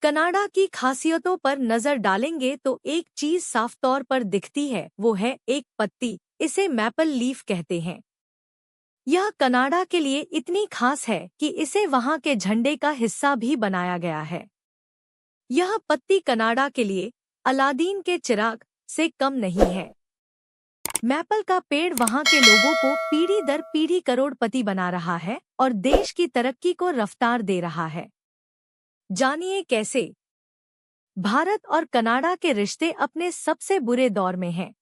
Canada की खासियतों पर नजर डालेंगे तो एक चीज साफ तौर पर दिखती है, वो है एक पत्ती। इसे मैपल लीफ कहते हैं। यह कनाडा के लिए इतनी खास है कि इसे वहां के झंडे का हिस्सा भी बनाया गया है। यह पत्ती कनाडा के लिए अलादीन के चिराग से कम नहीं है। मैपल का पेड़ वहां के लोगों को पीढ़ी दर पीढ़ी करोड़पति बना रहा है और देश की तरक्की को रफ्तार दे रहा है। जानिए कैसे। भारत और कनाडा के रिश्ते अपने सबसे बुरे दौर में हैं।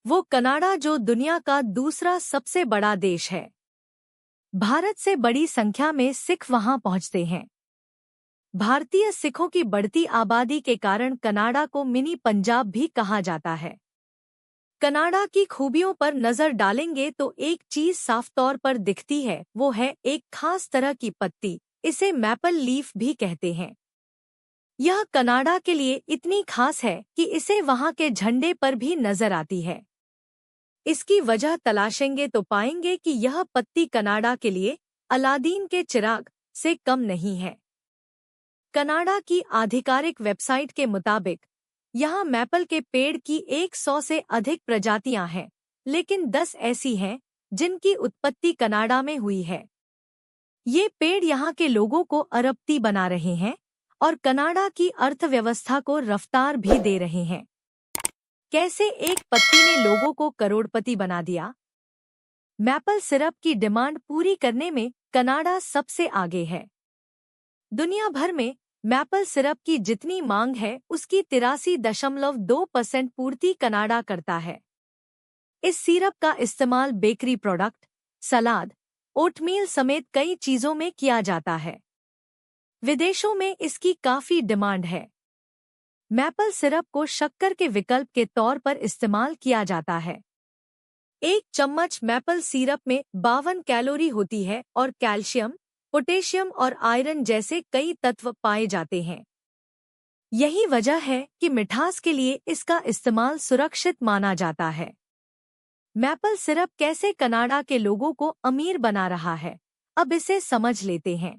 वो कनाडा जो दुनिया का दूसरा सबसे बड़ा देश है। भारत से बड़ी संख्या में सिख वहां पहुंचते हैं। भारतीय सिखों की बढ़ती आबादी के कारण कनाडा को मिनी पंजाब भी कहा जाता है। कनाडा की खूबियों पर नजर डालेंगे तो एक चीज साफ तौर पर दिखती है, वो है एक खास तरह की पत्ती। इसे मैपल लीफ भी कहते हैं। यह कनाडा के लिए इतनी खास है कि इसे वहां के झंडे पर भी नजर आती है। इसकी वजह तलाशेंगे तो पाएंगे कि यह पत्ती कनाडा के लिए अलादीन के चिराग से कम नहीं है। कनाडा की आधिकारिक वेबसाइट के मुताबिक यहाँ मैपल के पेड़ की 100 से अधिक प्रजातियां हैं, लेकिन 10 ऐसी हैं जिनकी उत्पत्ति कनाडा में हुई है। ये पेड़ यहाँ के लोगों को अरबपति बना रहे हैं और कनाडा की अर्थव्यवस्था को रफ्तार भी दे रहे हैं। कैसे एक पत्ती ने लोगों को करोड़पति बना दिया? मैपल सिरप की डिमांड पूरी करने में कनाडा सबसे आगे है। दुनिया भर में मैपल सिरप की जितनी मांग है उसकी 83.2% पूर्ति कनाडा करता है। इस सिरप का इस्तेमाल बेकरी प्रोडक्ट, सलाद, ओटमील समेत कई चीजों में किया जाता है। विदेशों में इसकी काफी डिमांड है। मैपल सिरप को शक्कर के विकल्प के तौर पर इस्तेमाल किया जाता है। एक चम्मच मैपल सिरप में 52 कैलोरी होती है और कैल्शियम, पोटेशियम और आयरन जैसे कई तत्व पाए जाते हैं। यही वजह है कि मिठास के लिए इसका इस्तेमाल सुरक्षित माना जाता है। मैपल सिरप कैसे कनाडा के लोगों को अमीर बना रहा है, अब इसे समझ लेते हैं।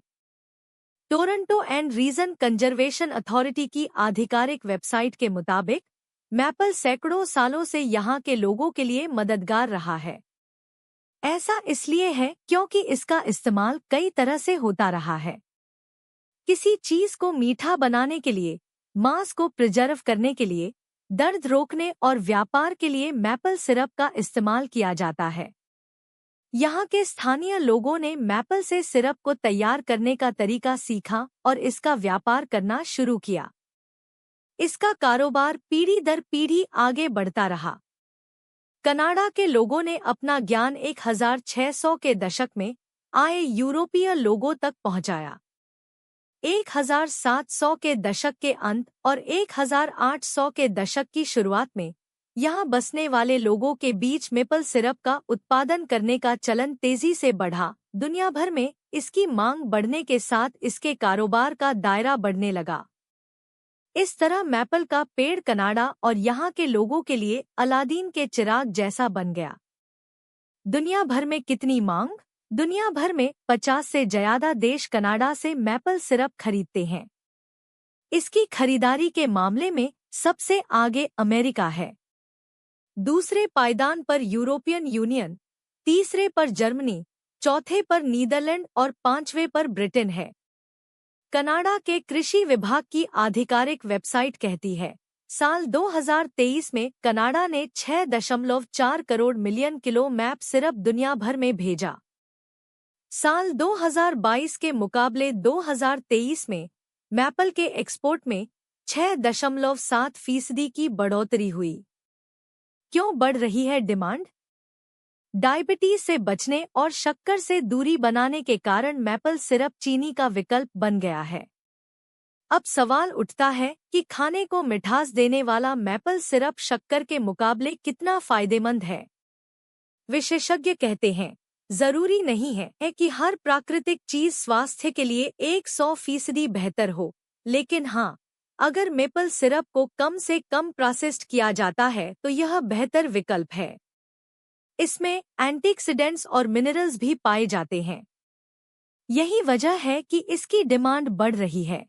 Toronto and region conservation authority की आधिकारिक वेबसाइट के मुताबिक मैपल सैकड़ों सालों से यहाँ के लोगों के लिए मददगार रहा है। ऐसा इसलिए है क्योंकि इसका इस्तेमाल कई तरह से होता रहा है। किसी चीज को मीठा बनाने के लिए, मांस को प्रिजर्व करने के लिए, दर्द रोकने और व्यापार के लिए मैपल सिरप का इस्तेमाल किया जाता है। यहाँ के स्थानीय लोगों ने मैपल से सिरप को तैयार करने का तरीका सीखा और इसका व्यापार करना शुरू किया। इसका कारोबार पीढ़ी दर पीढ़ी आगे बढ़ता रहा। कनाडा के लोगों ने अपना ज्ञान 1600 के दशक में आए यूरोपीय लोगों तक पहुंचाया। 1700 के दशक के अंत और 1800 के दशक की शुरुआत में यहाँ बसने वाले लोगों के बीच मैपल सिरप का उत्पादन करने का चलन तेजी से बढ़ा। दुनिया भर में इसकी मांग बढ़ने के साथ इसके कारोबार का दायरा बढ़ने लगा। इस तरह मैपल का पेड़ कनाडा और यहाँ के लोगों के लिए अलादीन के चिराग जैसा बन गया। दुनिया भर में कितनी मांग? दुनिया भर में 50 से ज्यादा देश कनाडा से मैपल सिरप खरीदते हैं। इसकी खरीदारी के मामले में सबसे आगे अमेरिका है। दूसरे पायदान पर यूरोपियन यूनियन, तीसरे पर जर्मनी, चौथे पर नीदरलैंड और पांचवें पर ब्रिटेन है। कनाडा के कृषि विभाग की आधिकारिक वेबसाइट कहती है, साल 2023 में कनाडा ने 6.4 crore million kilo map syrup दुनिया भर में भेजा। साल 2022 के मुकाबले 2023 में मैपल के एक्सपोर्ट में 6.7% की बढ़ोतरी हुई। क्यों बढ़ रही है डिमांड? डायबिटीज से बचने और शक्कर से दूरी बनाने के कारण मैपल सिरप चीनी का विकल्प बन गया है। अब सवाल उठता है कि खाने को मिठास देने वाला मैपल सिरप शक्कर के मुकाबले कितना फायदेमंद है। विशेषज्ञ कहते हैं, जरूरी नहीं है कि हर प्राकृतिक चीज स्वास्थ्य के लिए 100% बेहतर हो, लेकिन हाँ, अगर मैपल सिरप को कम से कम प्रोसेस्ड किया जाता है तो यह बेहतर विकल्प है। इसमें एंटीऑक्सीडेंट्स और मिनरल्स भी पाए जाते हैं। यही वजह है कि इसकी डिमांड बढ़ रही है।